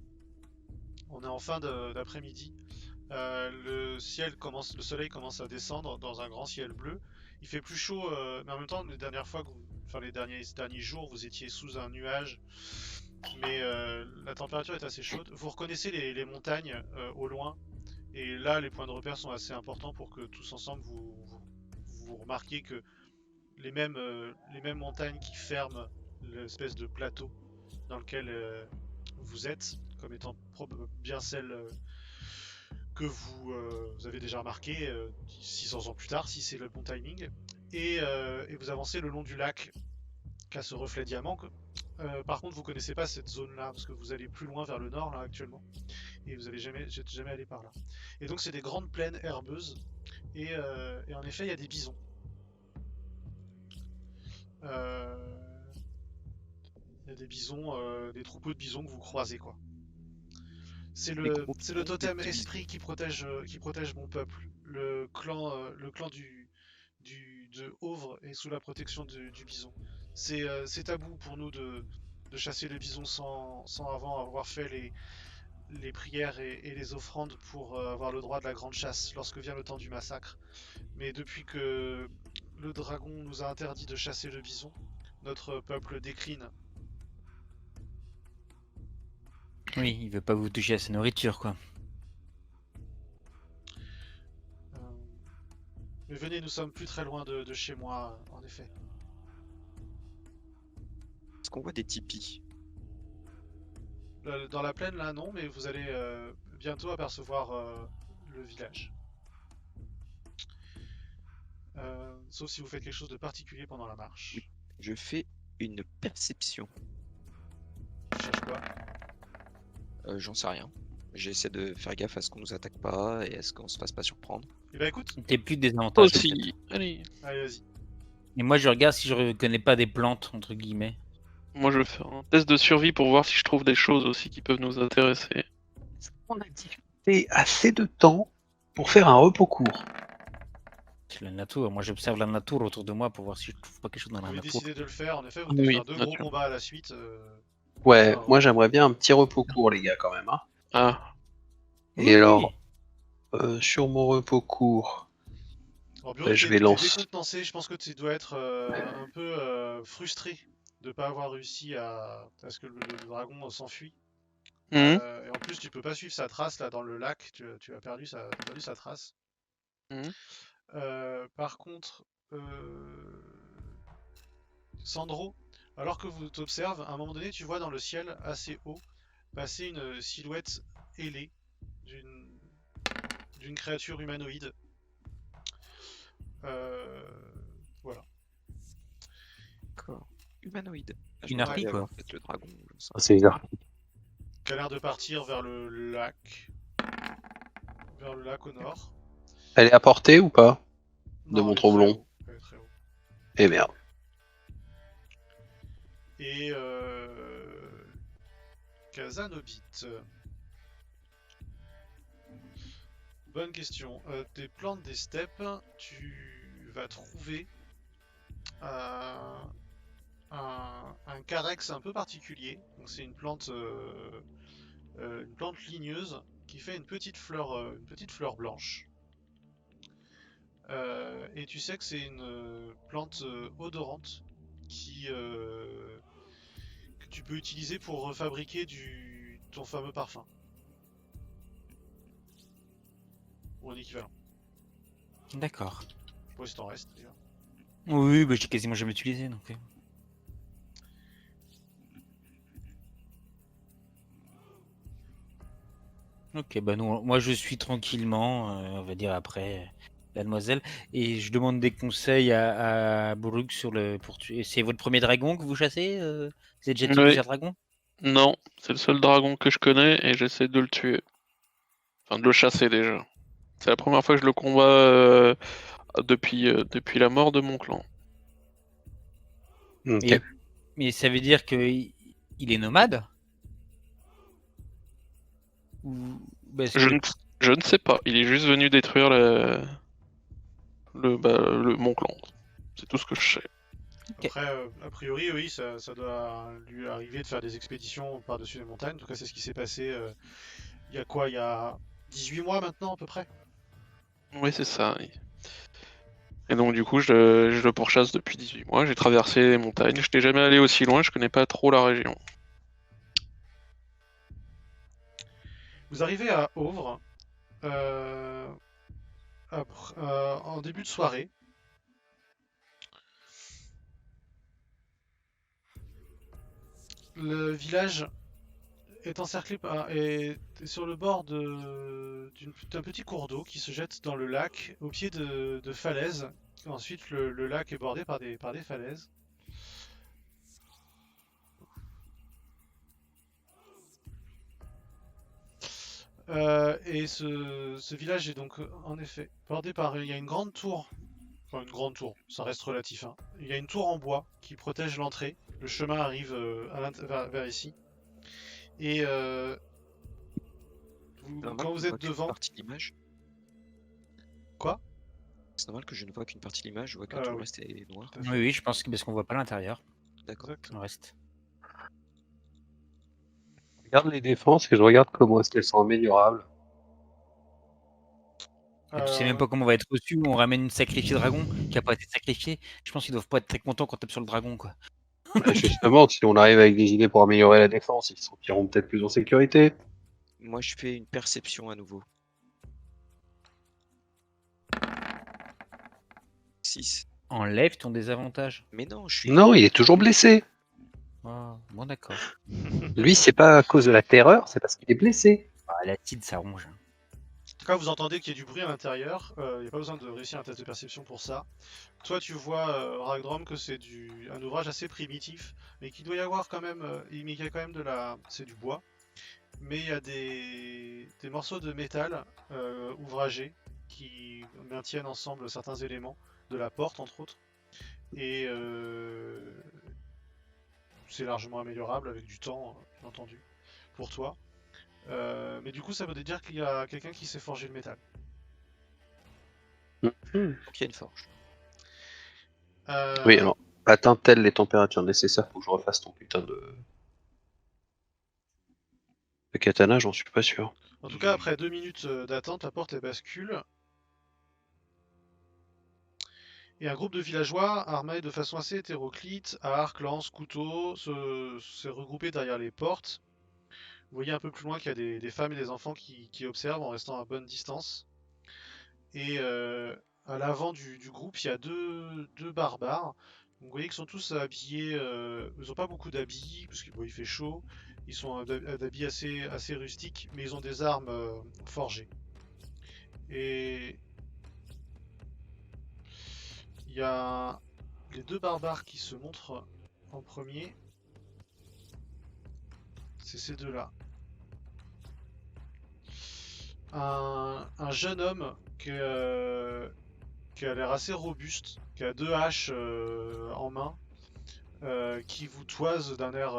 On est en fin d'après-midi. Le soleil commence à descendre dans un grand ciel bleu. Il fait plus chaud, mais en même temps, les dernières fois, les derniers jours, vous étiez sous un nuage. Mais la température est assez chaude. Vous reconnaissez les montagnes au loin. Et là, les points de repère sont assez importants pour que tous ensemble vous remarquiez que les mêmes montagnes qui ferment l'espèce de plateau dans lequel vous êtes, comme étant bien celles que vous avez déjà remarqué 600 ans plus tard, si c'est le bon timing. Et vous avancez le long du lac qui a ce reflet diamant. Par contre, vous connaissez pas cette zone-là parce que vous allez plus loin vers le nord là actuellement et vous n'êtes jamais allé par là. Et donc c'est des grandes plaines herbeuses et en effet il y a des bisons. Il y a des bisons, des troupeaux de bisons que vous croisez quoi. C'est Des le gros totem petits esprit qui protège mon peuple. Le clan de Hauvre est sous la protection du bison. C'est tabou pour nous de chasser le bison sans avant avoir fait les prières et les offrandes pour avoir le droit de la grande chasse lorsque vient le temps du massacre. Mais depuis que le dragon nous a interdit de chasser le bison, notre peuple décline. Oui, il veut pas vous toucher à sa nourriture, quoi. Mais venez, nous sommes plus très loin de chez moi, en effet. Est-ce qu'on voit des tipis? Dans la plaine, là, non, mais vous allez bientôt apercevoir le village. Sauf si vous faites quelque chose de particulier pendant la marche. Je fais une perception. Tu cherches quoi? J'en sais rien. J'essaie de faire gaffe à ce qu'on nous attaque pas et à ce qu'on se fasse pas surprendre. Eh ben écoute, T'es plus désavantage. Aussi. Allez. allez vas-y. Et moi je regarde si je reconnais pas des plantes, entre guillemets. Moi, je vais faire un test de survie pour voir si je trouve des choses aussi qui peuvent nous intéresser. Est-ce qu'on a discuté assez de temps pour faire un repos court? C'est la nature. Moi j'observe la nature autour de moi pour voir si je trouve pas quelque chose dans Vous la avez nature. décidé de le faire, en effet, vous Oui, devez faire deux gros nature. combats à la suite. Ouais, Ah, moi j'aimerais bien un petit repos court, les gars, quand même. Hein. Ah, Et Oui, alors, oui. sur mon repos court, Alors, Buruk, je t'es vais lancer. décontenancé, je pense que tu dois être un peu frustré de pas avoir réussi à ce que le dragon s'enfuit. Mhm. Et en plus, tu peux pas suivre sa trace là dans le lac, tu as perdu sa trace. Mhm. Par contre, Sandro, alors que vous t'observes, à un moment donné, tu vois dans le ciel assez haut passer une silhouette ailée d'une créature humanoïde. Voilà. D'accord. Humanoïde. Ah, je Une me harpie, rappelais quoi. avoir fait le dragon. je sais. C'est bizarre. Qui a l'air de partir vers le lac. Vers le lac au nord. Elle est à portée ou pas? De Non, mon elle est trop très blond. haut, elle est très haut. Eh merde. Et Kazanobit. Bonne question. Des plantes des steppes, tu vas trouver un carex un peu particulier. Donc c'est une plante ligneuse qui fait une petite fleur blanche. Et tu sais que c'est une plante odorante que tu peux utiliser pour fabriquer ton fameux parfum. Ou un équivalent. D'accord. Je sais pas si t'en restes déjà. Oui, bah, j'ai quasiment jamais utilisé donc. Ok, bah non, moi je suis tranquillement, on va dire après la demoiselle, et je demande des conseils à Buruk sur le pour tuer. C'est votre premier dragon que vous chassez Vous avez déjà tué Oui. plusieurs dragons? Non, c'est le seul dragon que je connais et j'essaie de le tuer. Enfin, de le chasser déjà. C'est la première fois que je le combats depuis la mort de mon clan. Ok. Et- Mais ça veut dire qu'il est nomade? Ou... parce que- Je ne sais pas. Il est juste venu détruire mon clan. C'est tout ce que je sais. Ok. Après, a priori, oui, ça doit lui arriver de faire des expéditions par-dessus les montagnes. En tout cas, c'est ce qui s'est passé il y a quoi? Il y a 18 mois maintenant, à peu près? Oui, c'est ça. Et donc du coup, je le pourchasse depuis 18 mois. J'ai traversé les montagnes. Je n'étais jamais allé aussi loin. Je connais pas trop la région. Vous arrivez à Auvre en début de soirée. Le village est encerclé est sur le bord d'un petit cours d'eau qui se jette dans le lac au pied de falaises. Ensuite, le lac est bordé par des falaises. Et ce village est donc en effet bordé par. Il y a une grande tour. Enfin, une grande tour, ça reste relatif, hein. Il y a une tour en bois qui protège l'entrée. Le chemin arrive vers ici. Et quand vous êtes devant. Partie de l'image. Quoi? C'est normal que je ne vois qu'une partie de l'image, je vois que tout le oui. reste est noir. Tout à fait. Oui, je pense que parce qu'on voit pas l'intérieur. D'accord. Le reste. Je regarde les défenses et je regarde comment est-ce qu'elles sont améliorables. Et tu sais même pas comment on va être reçu. On ramène une sacrifiée dragon qui a pas été sacrifiée. Je pense qu'ils doivent pas être très contents quand on tape sur le dragon, quoi. Bah, justement, si on arrive avec des idées pour améliorer la défense, ils se sentiront peut-être plus en sécurité. Moi, je fais une perception à nouveau. 6. Enlève ton désavantage. Mais non, je suis. Non, il est toujours blessé. Oh, bon, d'accord. Lui, c'est pas à cause de la terreur, c'est parce qu'il est blessé. Ah, l'acide, ça ronge. En tout cas, vous entendez qu'il y a du bruit à l'intérieur. Il n'y a pas besoin de réussir un test de perception pour ça. Toi, tu vois, Ragdrom, que c'est un ouvrage assez primitif, mais qu'il doit y avoir quand même. Mais il y a quand même c'est du bois. Mais il y a des morceaux de métal ouvragés qui maintiennent ensemble certains éléments, de la porte entre autres. Et c'est largement améliorable avec du temps, bien entendu, pour toi. Mais du coup, ça veut dire qu'il y a quelqu'un qui s'est forgé le métal. Donc il y a une forge. Oui, alors, atteint-elle les températures nécessaires pour que je refasse ton putain de katana, j'en suis pas sûr. En tout cas, après 2 minutes d'attente, la porte elle bascule. Et un groupe de villageois, armés de façon assez hétéroclite, à arc, lance, couteau, s'est regroupé derrière les portes. Vous voyez un peu plus loin qu'il y a des femmes et des enfants qui observent en restant à bonne distance. Et à l'avant du groupe, il y a deux barbares. Donc, vous voyez qu'ils sont tous habillés. Ils n'ont pas beaucoup d'habits, parce qu'il il fait chaud. Ils sont d'habits assez rustiques, mais ils ont des armes forgées. Et il y a les deux barbares qui se montrent en premier. C'est ces deux-là. Un jeune homme qui a l'air assez robuste, qui a 2 haches en main, qui vous toise d'un air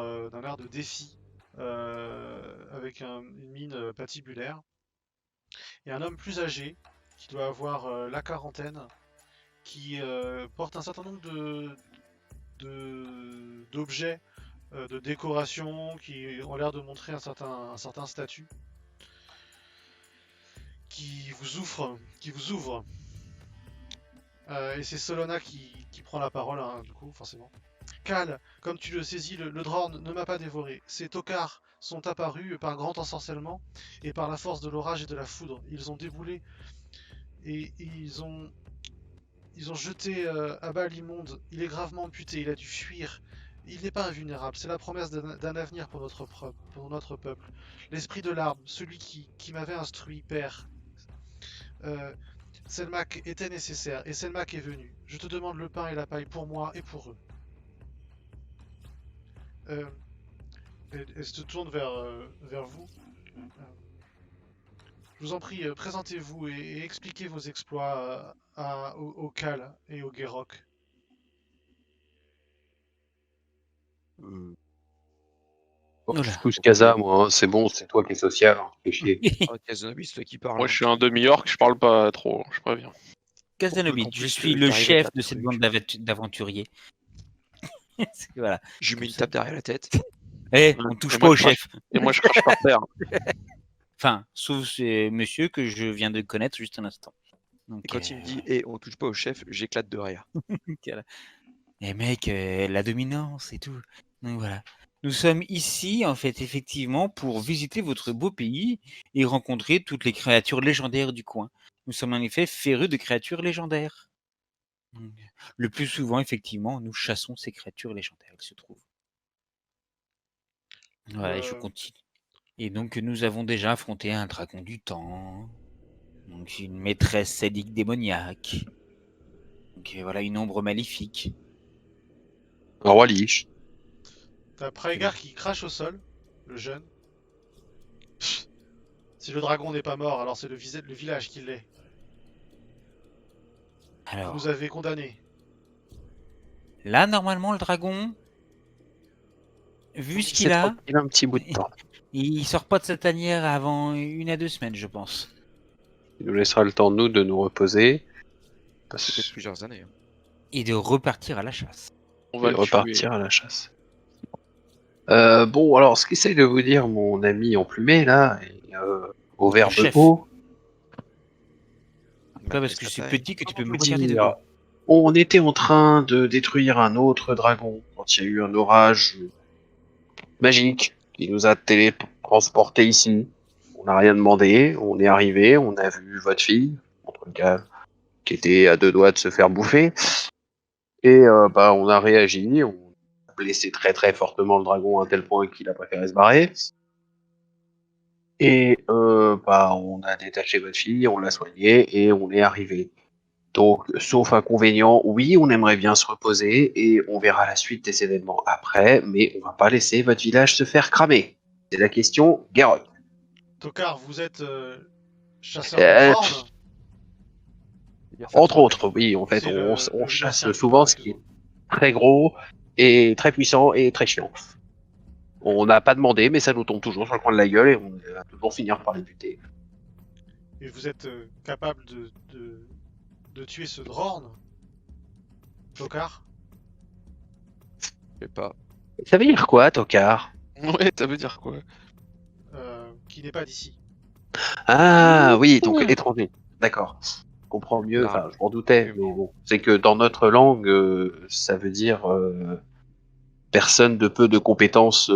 de défi, avec une mine patibulaire. Et un homme plus âgé, qui doit avoir la quarantaine, qui porte un certain nombre d'objets de décoration qui ont l'air de montrer un certain statut, qui vous ouvre. Et c'est Solona qui prend la parole, hein, du coup, forcément. Cal, comme tu le saisis, le Drorn ne m'a pas dévoré. Ces tocards sont apparus par grand ensorcellement et par la force de l'orage et de la foudre. Ils ont déboulé et ils ont jeté à bas l'immonde. Il est gravement amputé, il a dû fuir. Il n'est pas invulnérable, c'est la promesse d'un avenir pour notre peuple. L'esprit de l'arbre, celui qui m'avait instruit, père. Selmak était nécessaire, et Selmak est venu. Je te demande le pain et la paille pour moi et pour eux. Elle se tourne vers vous. Je vous en prie, présentez-vous et expliquez vos exploits au Cal et au Gerok? Euh, Bon, je Oula. pousse Casa, moi, hein, c'est bon, c'est toi qui es social, hein, fais chier. oh, Kazanobi, c'est toi qui parles. Moi, hein, je suis un demi-orc, je parle pas trop, je préviens. Casanobit, qu'en je plus, suis il le arrive avec chef un de cette truc. bande d'aventuriers. Voilà. Je lui mets Comme une ça. tape derrière la tête. Eh, Ouais. on touche Et pas moi, au je crache. chef. Et moi, je crache par terre. Enfin, sauf ce monsieur que je viens de connaître juste un instant. Donc, Et quand il me dit, eh, on touche pas au chef, j'éclate de rire. voilà. Eh mec, la dominance et tout. Donc voilà. Nous sommes ici, en fait, effectivement, pour visiter votre beau pays et rencontrer toutes les créatures légendaires du coin. Nous sommes en effet férus de créatures légendaires. Donc, le plus souvent, effectivement, nous chassons ces créatures légendaires, il se trouve. Voilà, et je Euh, continue. Et donc, nous avons déjà affronté un dragon du temps, donc une maîtresse sadique démoniaque, donc voilà, une ombre maléfique. Un roi liche. T'as Praegar qui crache au sol, le jeune. Si le dragon n'est pas mort, alors c'est le village qui l'est. Vous Alors, nous avez condamnés. là, normalement, le dragon, vu ce qu'il C'est a, tranquille, un petit bout de temps. il sort pas de sa tanière avant 1 à 2 semaines, je pense. Il nous laissera le temps, nous, de nous reposer. Peut-être Parce... plusieurs années. hein. Et de repartir à la chasse. On va Et le repartir tuer. à la chasse. Bon, alors, ce qu'essaye de vous dire mon ami emplumé, là, et, au verbe chef. haut, Pas parce que je suis petit que tu peux me regarder de haut. on était en train de détruire un autre dragon quand il y a eu un orage magique qui nous a télétransportés ici. On n'a rien demandé, on est arrivé, on a vu votre fille, entre le cas, qui était à 2 doigts de se faire bouffer, et bah on a réagi, on a blessé très très fortement le dragon à tel point qu'il a préféré se barrer. Et bah on a détaché votre fille, on l'a soignée et on est arrivé. Donc, sauf inconvénient, oui, on aimerait bien se reposer et on verra la suite des événements après, mais on va pas laisser votre village se faire cramer. C'est la question, Geralt. Tokar, vous êtes chasseur Euh, de Horn. Entre autres, oui, en fait, C'est on le chasse l'ancien souvent qui ce qui est parle, très gros et très puissant et très chiant. On n'a pas demandé, mais ça nous tombe toujours sur le coin de la gueule et on va toujours finir par les buter. et vous êtes capable de tuer ce Drorn, Tokar. Je sais pas. Ça veut dire quoi, Tokar? Ouais, ça veut dire quoi? Qui n'est pas d'ici. Ah oui, donc étranger. D'accord. Je comprends mieux, Là, enfin je m'en doutais, mais bon. C'est que dans notre langue, ça veut dire personne de peu de compétences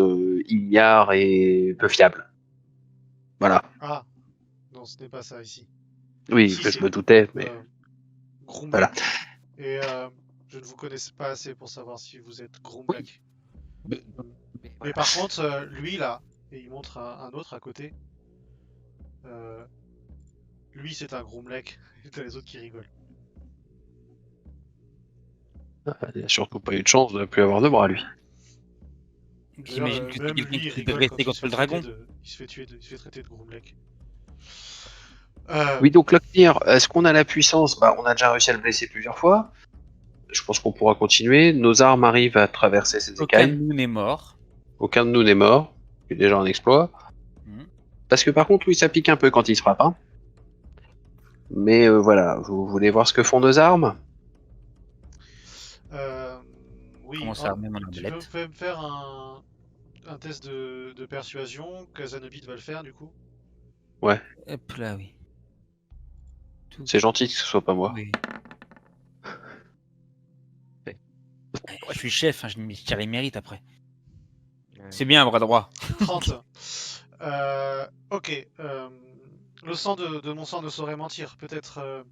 ignare et peu fiable. Voilà. Ah, non, ce n'est pas ça ici. Oui, Si, que je c'est me doutais, mais Grumblek. voilà. Et je ne vous connais pas assez pour savoir si vous êtes Grumblek. Mais par contre, lui là, et il montre un autre à côté. Lui, c'est un Grumblek. Et t'as les autres qui rigolent. Il a surtout pas eu de chance de ne plus avoir de bras, lui. J'imagine que c'est même quelqu'un lui, il qui peut rigole rester quand il se contre le fait dragon. il se fait traiter de Grumblek. Oui, donc Locknir, est-ce qu'on a la puissance? Bah, on a déjà réussi à le blesser plusieurs fois. Je pense qu'on pourra continuer. Nos armes arrivent à traverser ces Aucun de écailles. nous n'est mort. Aucun de nous n'est mort. C'est déjà un exploit. Mhm. Parce que par contre, oui, ça pique un peu quand il se frappe. Hein. Mais voilà, vous voulez voir ce que font nos armes? Oui, Comment ça, même en tu arbalète. peux me faire un test de persuasion. Kazanobit va le faire du coup. Hop là, oui. Tout- C'est gentil que ce soit pas moi. Oui. Je suis chef, hein, je tire les mérites après. C'est bien, bras droit. 30. Ok. Le sang de mon sang ne saurait mentir. Peut-être.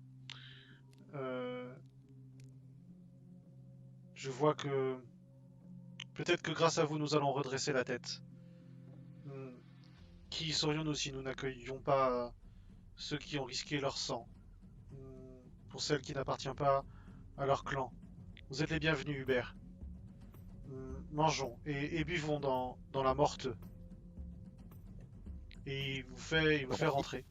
Je vois que. Peut-être que grâce à vous, nous allons redresser la tête. Qui serions-nous si nous n'accueillions pas ceux qui ont risqué leur sang? Pour celles qui n'appartiennent pas à leur clan. Vous êtes les bienvenus, Hubert. Mangeons et buvons dans la morte. Et il vous fait rentrer.